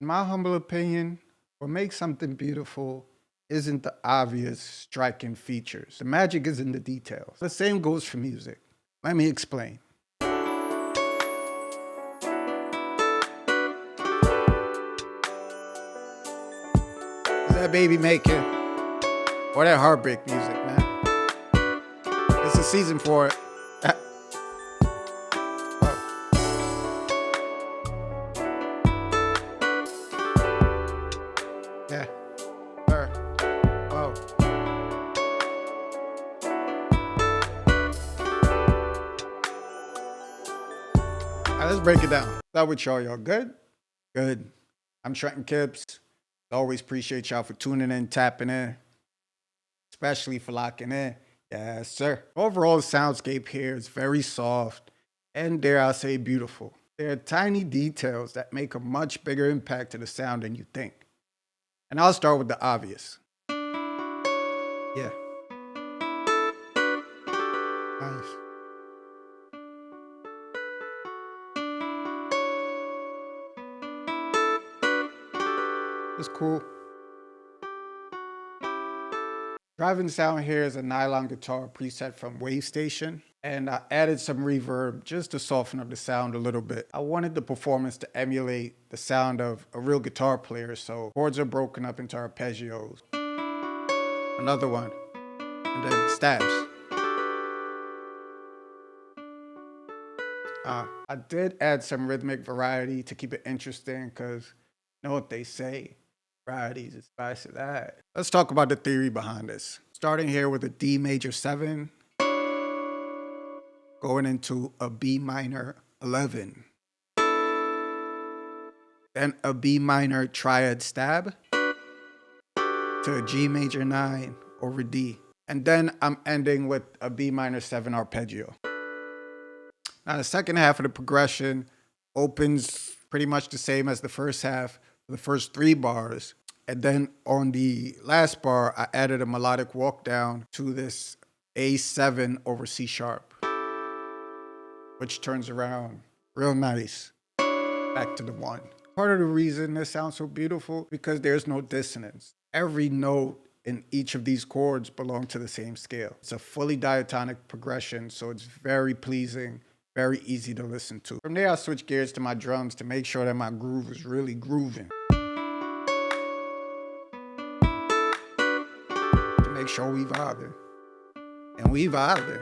In my humble opinion, what makes something beautiful isn't the obvious striking features. The magic is in the details. The same goes for music. Let me explain. Is that baby making or that heartbreak music, man? It's a season for it. Yeah. Sure. Whoa. All right, let's break it down. Start with y'all good? Good. I'm Trenton Kips. Always appreciate y'all for tuning in, tapping in, especially for locking in. Yes, sir. Overall, the soundscape here is very soft and, dare I say, beautiful. There are tiny details that make a much bigger impact to the sound than you think. And I'll start with the obvious. Yeah. Nice. It's cool. Driving sound here is a nylon guitar preset from Wave Station, and I added some reverb just to soften up the sound a little bit. I wanted the performance to emulate the sound of a real guitar player, so chords are broken up into arpeggios. Another one, and then stabs. I did add some rhythmic variety to keep it interesting because you know what they say, variety is the spice of that. Let's talk about the theory behind this. Starting here with a D major 7, going into a B minor 11, then a B minor triad stab to a G major 9 over D. And then I'm ending with a B minor 7 arpeggio. Now the second half of the progression opens pretty much the same as the first half, the first 3 bars. And then on the last bar, I added a melodic walk down to this A7 over C sharp, which turns around real nice back to the 1. Part of the reason this sounds so beautiful because there's no dissonance. Every note in each of these chords belong to the same scale. It's a fully diatonic progression, so it's very pleasing, very easy to listen to. From there, I switch gears to my drums to make sure that my groove is really grooving. To make sure we vibing. And we vibing.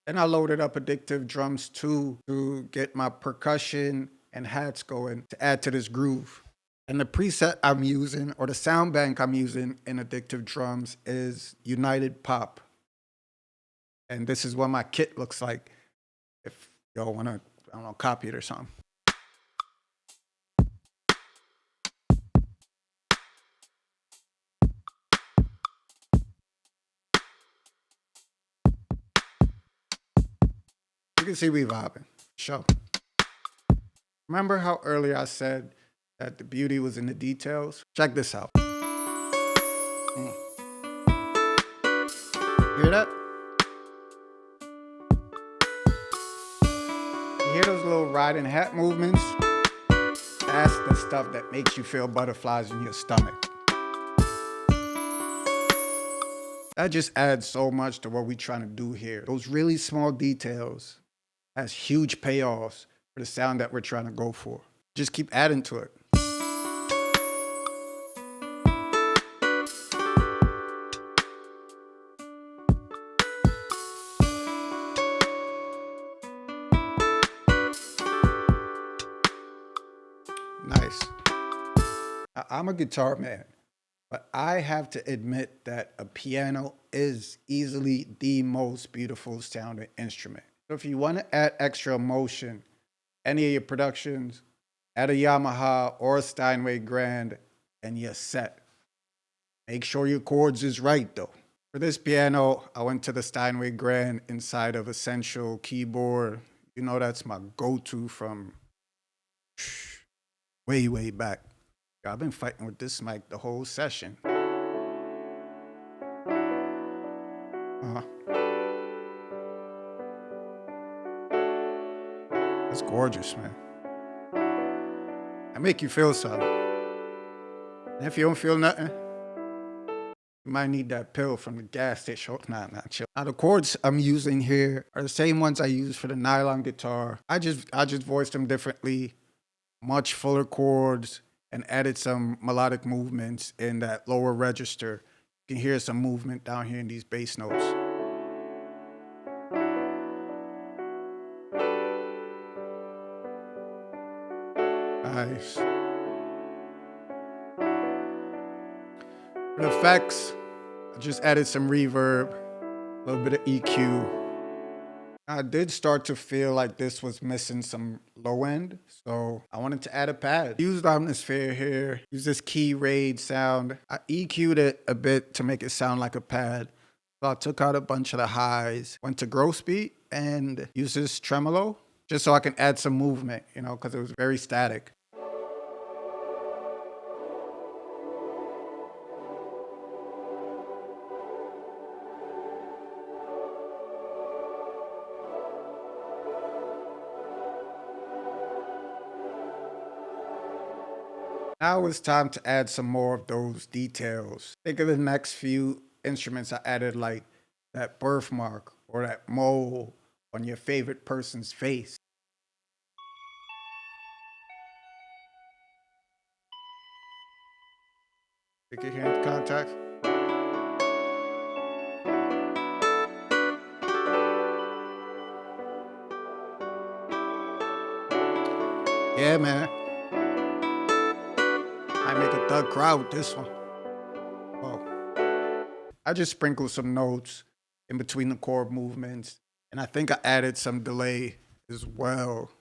Then I loaded up addictive drums too to get my percussion and hats going to add to this groove. And the preset I'm using, or the sound bank I'm using in addictive drums, is United Pop. And this is what my kit looks like if y'all want to, I don't know, copy it or something. You can see we vibing. Show. Remember how earlier I said that the beauty was in the details? Check this out. Hear that? You hear those little riding hat movements? That's the stuff that makes you feel butterflies in your stomach. That just adds so much to what we're trying to do here. Those really small details has huge payoffs for the sound that we're trying to go for. Just keep adding to it. Nice. I'm a guitar man, but I have to admit that a piano is easily the most beautiful sounding instrument. So if you want to add extra emotion, any of your productions, add a Yamaha or a Steinway Grand and you're set. Make sure your chords is right though. For this piano, I went to the Steinway Grand inside of Essential keyboard. You know that's my go-to from way, way back. I've been fighting with this mic the whole session. That's gorgeous, man. That make you feel something. And if you don't feel nothing, you might need that pill from the gas station. Nah, chill. Now the chords I'm using here are the same ones I use for the nylon guitar. I just voiced them differently, much fuller chords, and added some melodic movements in that lower register. You can hear some movement down here in these bass notes. Nice. For the effects, I just added some reverb, a little bit of EQ. I did start to feel like this was missing some low end, so I wanted to add a pad. Used Omnisphere here, use this key raid sound. I EQ'd it a bit to make it sound like a pad. So I took out a bunch of the highs, went to gross beat, and used this tremolo just so I can add some movement, you know, because it was very static. Now it's time to add some more of those details. Think of the next few instruments I added, like that birthmark or that mole on your favorite person's face. Stick your hand contact. Yeah, man. I make a thug crowd with this one. Whoa. I just sprinkled some notes in between the chord movements, and I think I added some delay as well.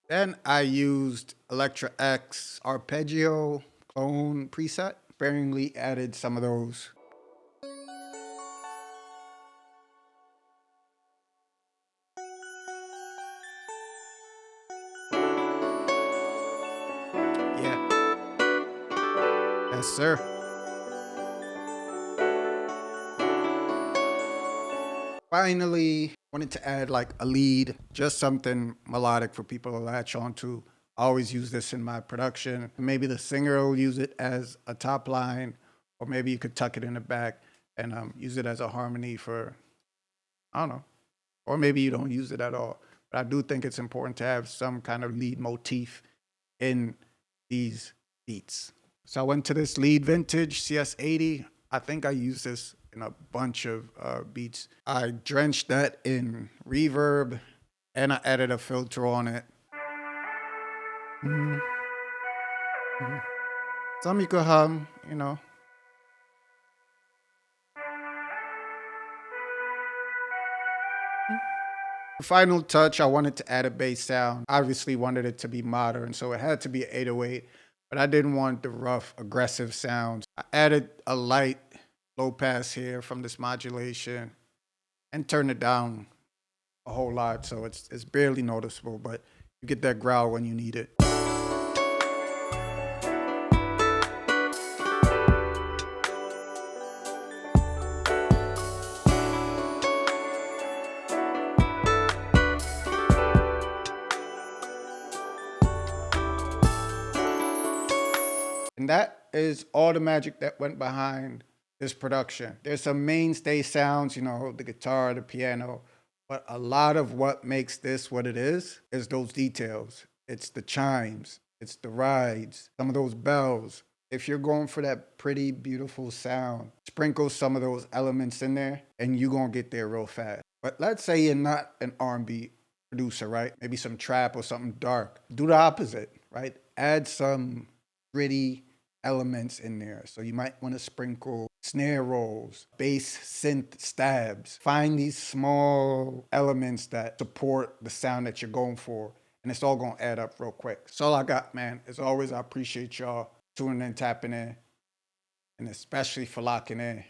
Then I used Electra X arpeggio clone preset, sparingly added some of those. Yeah. Yes, sir. Finally, wanted to add like a lead, just something melodic for people to latch onto. I always use this in my production. Maybe the singer will use it as a top line, or maybe you could tuck it in the back and use it as a harmony for, I don't know, or maybe you don't use it at all. But I do think it's important to have some kind of lead motif in these beats. So I went to this lead vintage CS80. I think I used this in a bunch of beats. I drenched that in reverb and I added a filter on it. Some you could hum, you know. The final touch, I wanted to add a bass sound. Obviously wanted it to be modern, so it had to be an 808, but I didn't want the rough, aggressive sounds. I added a light low pass here from this modulation and turned it down a whole lot, so it's barely noticeable, but you get that growl when you need it. And that is all the magic that went behind this production. There's some mainstay sounds, you know, the guitar, the piano, but a lot of what makes this what it is those details. It's the chimes, it's the rides, some of those bells. If you're going for that pretty, beautiful sound, sprinkle some of those elements in there and you're gonna get there real fast. But let's say you're not an R&B producer, right? Maybe some trap or something dark. Do the opposite, right? Add some gritty elements in there. So you might want to sprinkle snare rolls, bass synth stabs. Find these small elements that support the sound that you're going for, and it's all gonna add up real quick. That's all I got, man. As always, I appreciate y'all tuning in, tapping in, and especially for locking in.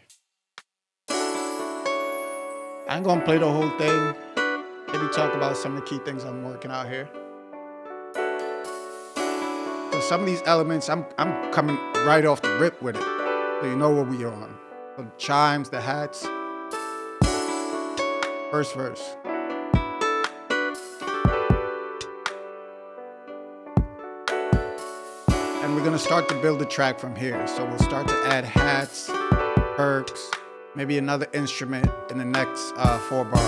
I ain't gonna play the whole thing. Maybe talk about some of the key things I'm working out here. Some of these elements, I'm coming right off the rip with it. So you know what we on. The chimes, the hats. First verse. then we're gonna start to build the track from here. So we'll start to add hats, perks, maybe another instrument in the next 4 bars.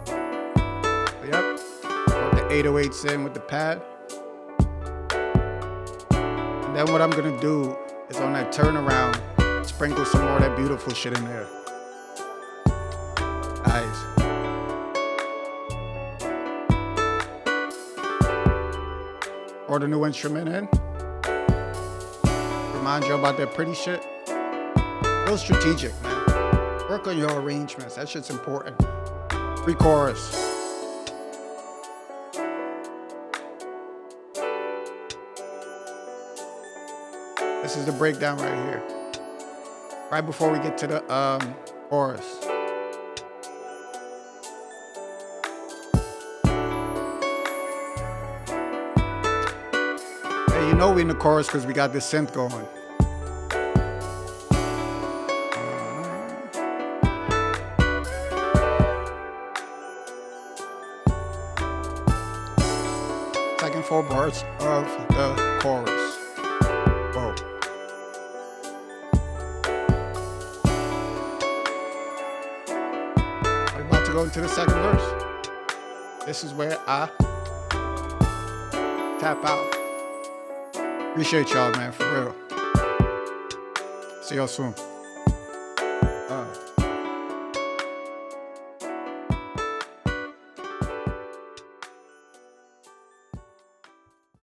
So, yep, put the 808s in with the pad. And then what I'm gonna do is on that turnaround, sprinkle some more of that beautiful shit in there. Nice. Or the new instrument in. Remind you about that pretty shit. Real strategic, man. Work on your arrangements. That shit's important. Pre-chorus. This is the breakdown right here. Right before we get to the chorus. Hey, you know we in the chorus because we got this synth going. Second 4 bars of the chorus. Whoa. We're about to go into the second verse. This is where I tap out. Appreciate y'all, man, for real. See y'all soon.